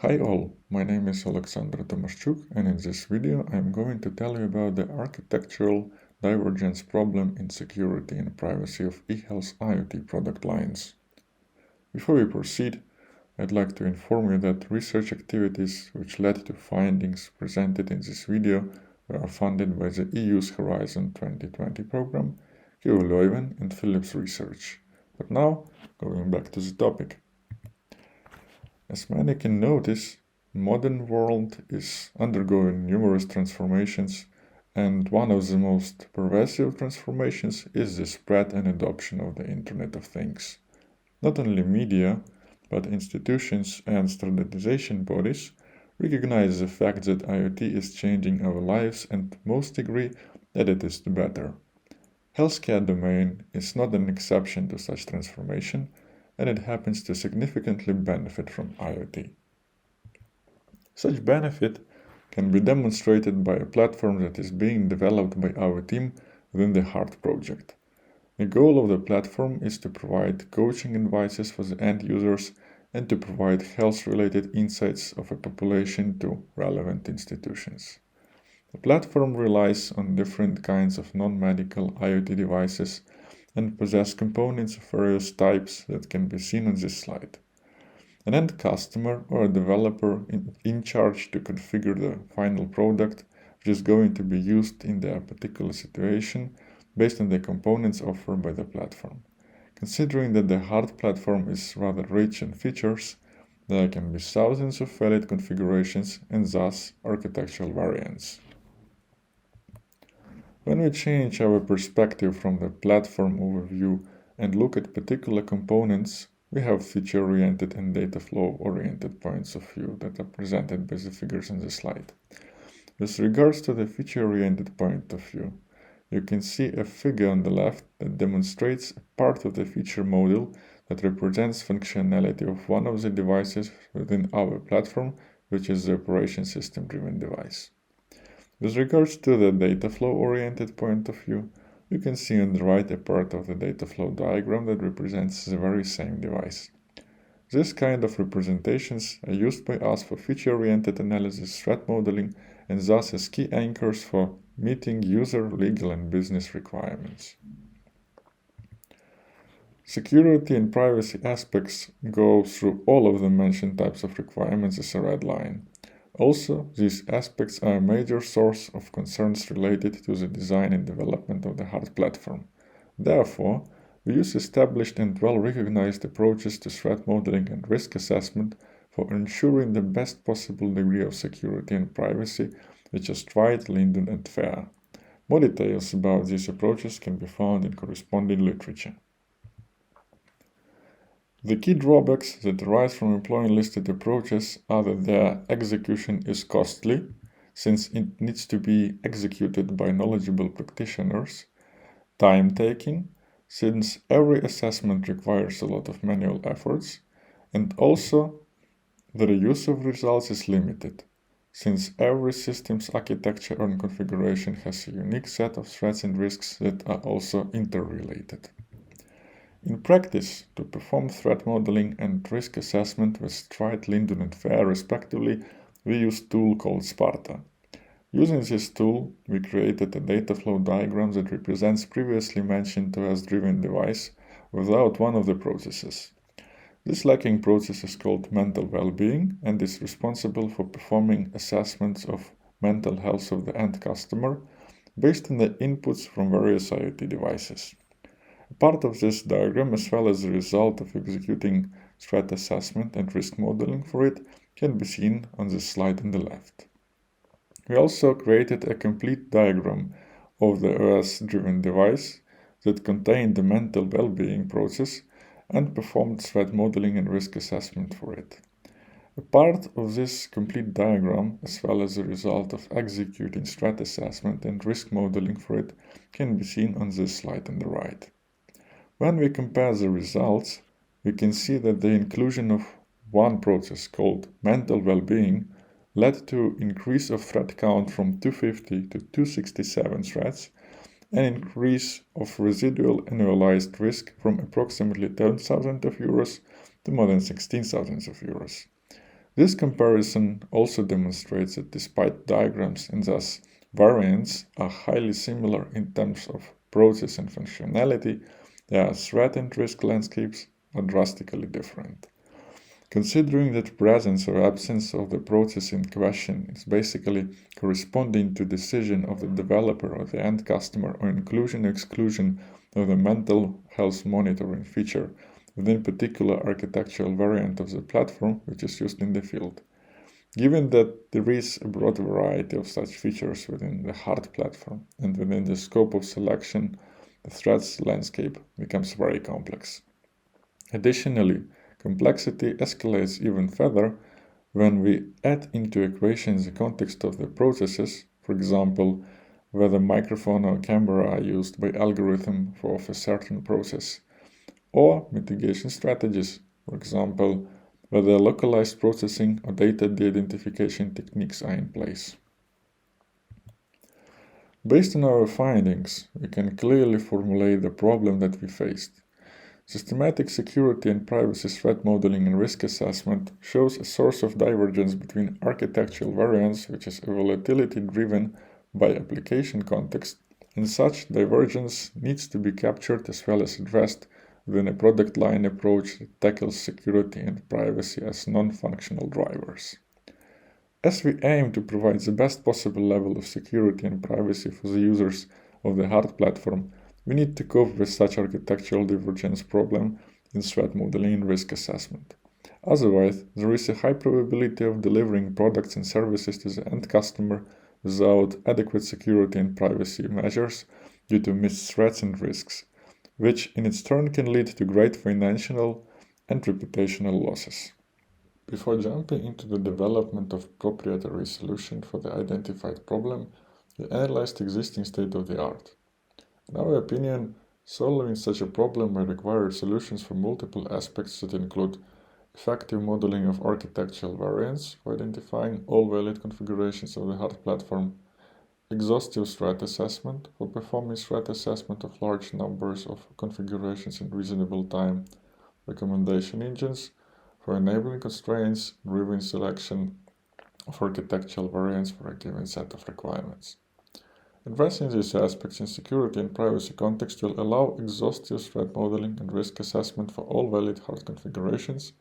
Hi all, my name is Oleksandr Tomashchuk, and in this video I'm going to tell you about the architectural divergence problem in security and privacy of eHealth IoT product lines. Before we proceed, I'd like to inform you that research activities which led to findings presented in this video were funded by the EU's Horizon 2020 program, EU Leuven and Philips Research. But now, going back to the topic. As many can notice, the modern world is undergoing numerous transformations, and one of the most pervasive transformations is the spread and adoption of the Internet of Things. Not only media, but institutions and standardization bodies recognize the fact that IoT is changing our lives, and most agree that it is the better. Healthcare domain is not an exception to such transformation, and it happens to significantly benefit from IoT. Such benefit can be demonstrated by a platform that is being developed by our team within the HEART project. The goal of the platform is to provide coaching advices for the end users and to provide health-related insights of a population to relevant institutions. The platform relies on different kinds of non-medical IoT devices and possess components of various types that can be seen on this slide. An end customer or a developer in charge to configure the final product which is going to be used in their particular situation based on the components offered by the platform. Considering that the HEART platform is rather rich in features, there can be thousands of valid configurations and thus architectural variants. When we change our perspective from the platform overview and look at particular components, we have feature-oriented and data flow-oriented points of view that are presented by the figures on the slide. With regards to the feature-oriented point of view, you can see a figure on the left that demonstrates a part of the feature model that represents functionality of one of the devices within our platform, which is the operation system-driven device. With regards to the data flow-oriented point of view, you can see on the right a part of the data flow diagram that represents the very same device. This kind of representations are used by us for feature-oriented analysis, threat modeling, and thus as key anchors for meeting user, legal, and business requirements. Security and privacy aspects go through all of the mentioned types of requirements as a red line. Also, these aspects are a major source of concerns related to the design and development of the HEART platform. Therefore, we use established and well-recognized approaches to threat modeling and risk assessment for ensuring the best possible degree of security and privacy, which is tried, Landuyt, and fair. More details about these approaches can be found in corresponding literature. The key drawbacks that arise from employing listed approaches are that their execution is costly, since it needs to be executed by knowledgeable practitioners, time-taking, since every assessment requires a lot of manual efforts, and also the reuse of results is limited, since every system's architecture and configuration has a unique set of threats and risks that are also interrelated. In practice, to perform threat modeling and risk assessment with Stride, Landuyt, and FAIR respectively, we use a tool called Sparta. Using this tool, we created a data flow diagram that represents previously mentioned OS-driven device without one of the processes. This lacking process is called mental well-being and is responsible for performing assessments of mental health of the end customer based on the inputs from various IoT devices. A part of this diagram, as well as the result of executing threat assessment and risk modeling for it, can be seen on this slide on the left. We also created a complete diagram of the OS-driven device that contained the mental well-being process and performed threat modeling and risk assessment for it. A part of this complete diagram, as well as the result of executing threat assessment and risk modeling for it, can be seen on this slide on the right. When we compare the results, we can see that the inclusion of one process called mental well-being led to increase of threat count from 250 to 267 threats, an increase of residual annualized risk from approximately 10,000 euros to more than 16,000 euros. This comparison also demonstrates that despite diagrams and thus variants are highly similar in terms of process and functionality, their threat and risk landscapes are drastically different. Considering that presence or absence of the process in question is basically corresponding to decision of the developer or the end customer or inclusion or exclusion of the mental health monitoring feature within particular architectural variant of the platform which is used in the field. Given that there is a broad variety of such features within the hard platform and within the scope of selection, the threats landscape becomes very complex. Additionally, complexity escalates even further when we add into equations the context of the processes, for example, whether microphone or camera are used by algorithm for a certain process, or mitigation strategies, for example, whether localized processing or data de-identification techniques are in place. Based on our findings, we can clearly formulate the problem that we faced. Systematic security and privacy threat modeling and risk assessment shows a source of divergence between architectural variance, which is a volatility driven by application context, and such divergence needs to be captured as well as addressed within a product line approach that tackles security and privacy as non-functional drivers. As we aim to provide the best possible level of security and privacy for the users of the hard platform, we need to cope with such architectural divergence problem in threat modeling and risk assessment. Otherwise, there is a high probability of delivering products and services to the end customer without adequate security and privacy measures due to missed threats and risks, which in its turn can lead to great financial and reputational losses. Before jumping into the development of proprietary solution for the identified problem, we analyzed existing state-of-the-art. In our opinion, solving such a problem may require solutions for multiple aspects that include effective modeling of architectural variance for identifying all valid configurations of the hard platform, exhaustive threat assessment for performing threat assessment of large numbers of configurations in reasonable time, recommendation engines for enabling constraints, driven selection of architectural variants for a given set of requirements. Addressing these aspects in security and privacy context will allow exhaustive threat modeling and risk assessment for all valid hard configurations,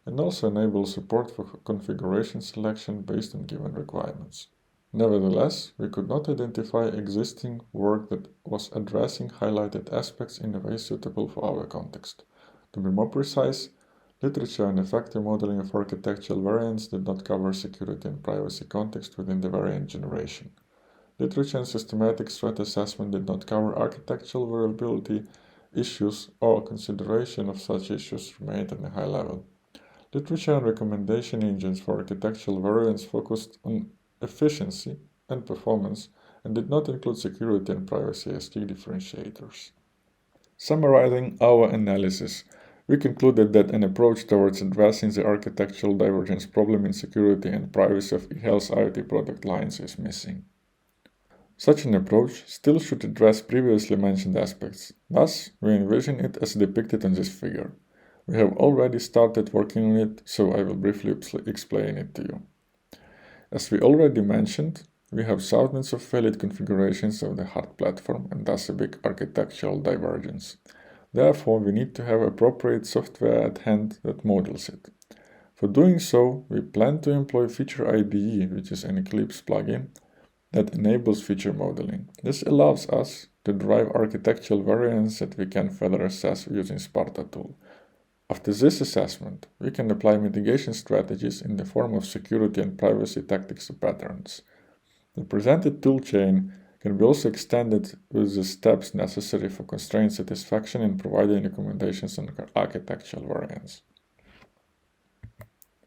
and also enable support for configuration selection based on given requirements. Nevertheless, we could not identify existing work that was addressing highlighted aspects in a way suitable for our context. To be more precise, literature on effective modeling of architectural variants did not cover security and privacy context within the variant generation. Literature and systematic threat assessment did not cover architectural vulnerability issues or consideration of such issues remained on a high level. Literature and recommendation engines for architectural variants focused on efficiency and performance and did not include security and privacy as key differentiators. Summarizing our analysis, we concluded that an approach towards addressing the architectural divergence problem in security and privacy of eHealth IoT product lines is missing. Such an approach still should address previously mentioned aspects, thus we envision it as depicted on this figure. We have already started working on it, so I will briefly explain it to you. As we already mentioned, we have thousands of valid configurations of the hard platform and thus a big architectural divergence. Therefore, we need to have appropriate software at hand that models it. For doing so, we plan to employ Feature IDE, which is an Eclipse plugin that enables feature modeling. This allows us to drive architectural variants that we can further assess using Sparta tool. After this assessment, we can apply mitigation strategies in the form of security and privacy tactics or patterns. The presented toolchain can be also extended with the steps necessary for constraint satisfaction and providing recommendations on architectural variants.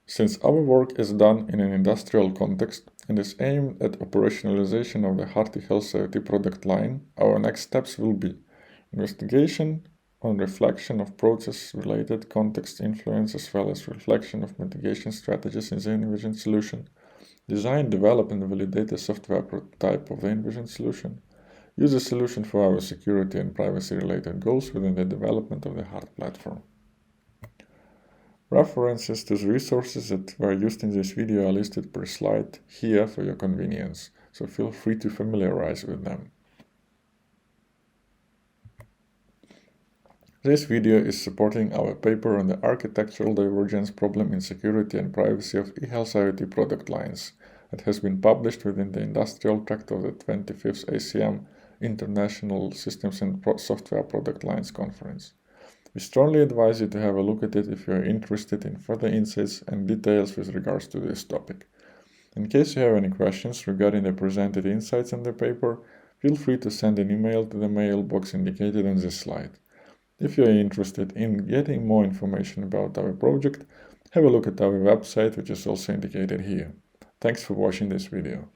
Since our work is done in an industrial context and is aimed at operationalization of the hard eHealth IoT product line, our next steps will be investigation on reflection of process-related context influence as well as reflection of mitigation strategies in the Envisioned solution, design, develop, and validate a software prototype of the Envisioned solution, use the solution for our security and privacy-related goals within the development of the hard platform. References to the resources that were used in this video are listed per slide here for your convenience, so feel free to familiarize with them. This video is supporting our paper on the architectural divergence problem in security and privacy of eHealth IoT product lines that has been published within the industrial tract of the 25th ACM International Systems and Software Product Lines Conference. We strongly advise you to have a look at it if you are interested in further insights and details with regards to this topic. In case you have any questions regarding the presented insights in the paper, feel free to send an email to the mailbox indicated on this slide. If you are interested in getting more information about our project, have a look at our website, which is also indicated here. Thanks for watching this video.